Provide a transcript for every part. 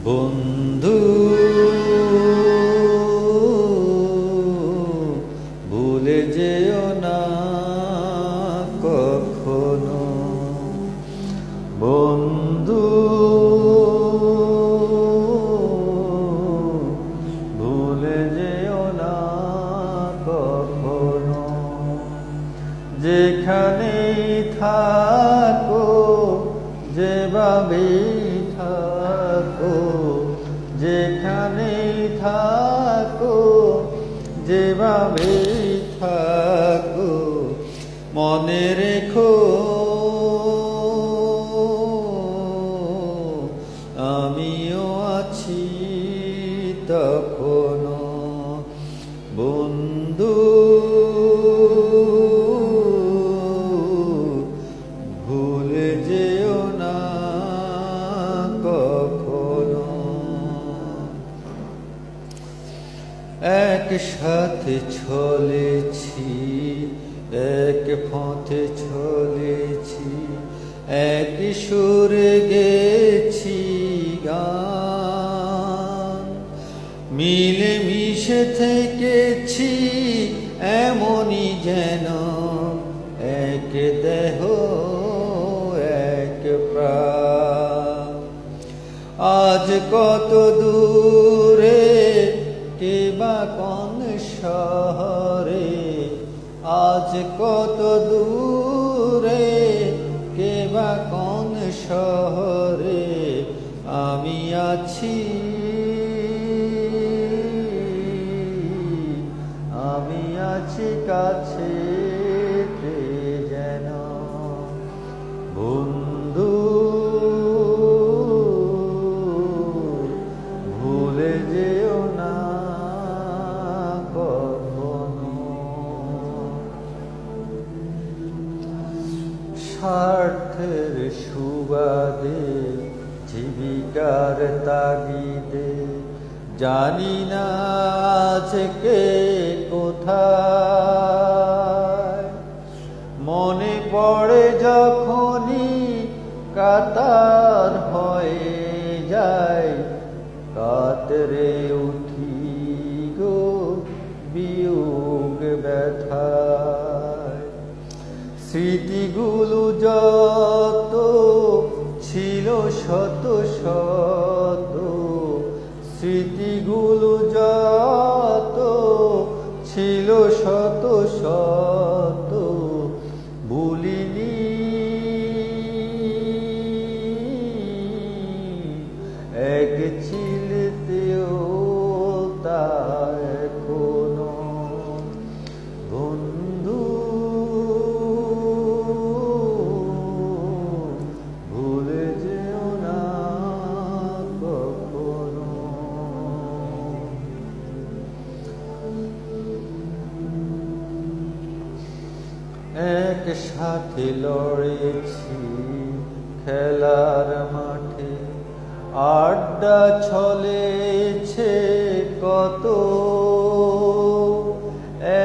বন্ধু ভুলে যেও না কখনো, বন্ধু ভুলে যেও না কখনো। যেখানেই থাকো, যেভাবেই থাকো, যেখানেই থাকো, যেভাবেই থাকো, মনে রেখো আমিও আছি তখনো। বন্ধু ভুলে যেও না কখনো। একসাথে চলেছি, এক পথে চলেছি, এক সুরে গেছি গান, মিলে মিশে থেকেছি এমনই যেন এক দেহ এক প্রাণ। আজ কত দূরে, কে বা কোন শহরে, আজ কত দূরে, কে বা কোন শহরে আমি আছি, আমি আছি কাছে যেন। বন্ধু ভুলে যেও না কখনো। স্বার্থের সুবাদে, জীবিকার তাগিদে, জানি না আজকে কোথায়, মনে পড়ে যখনই কাতার হয়ে যায়, কাতরে উঠি গো বিয়োগ ব্যথায়। স্মৃতিগুলো যত ছিল শত শত, স্মৃতিগুলো যত ছিল শত শত, ভুলিনি এক চিলতেও তা এখনো। বন্ধু ভুলে যেও না কখনো। একসাথে লড়েছি খেলার মাঠে, আড্ডা চলেছে কত,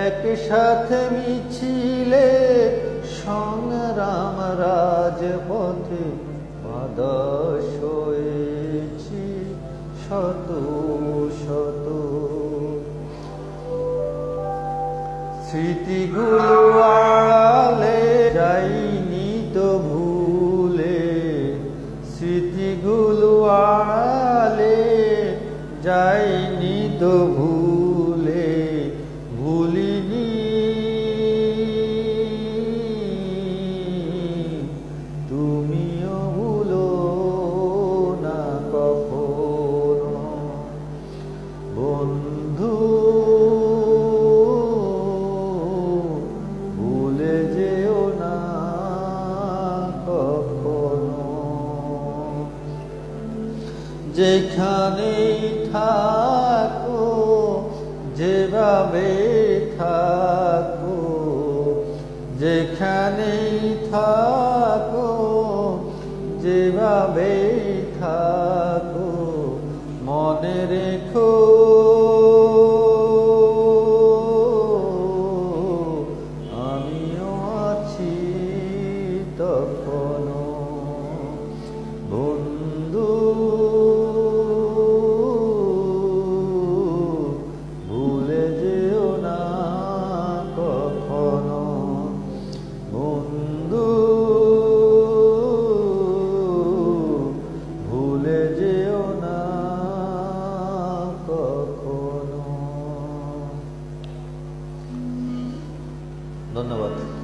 একসাথে মিছিলে সংগ্রাম রাজপথে বাধা সয়েছি শত শত। স্মৃতিগুলো আড়ালে যাইনি তো ভুলে, স্মৃতিগুলো আড়ালে যাইনি তো ভুলে, ভুলিনি তুমিও ভুলো না কখনো। বন্ধু ভুলে যেও না কখনো। যেখানেই থাকো, যেভাবে থাকো, যেখানেই থাকো, যেভাবে থাকো, মনে রেখো আমিও আছি তখনো। বন্ধু ধন্যবাদ।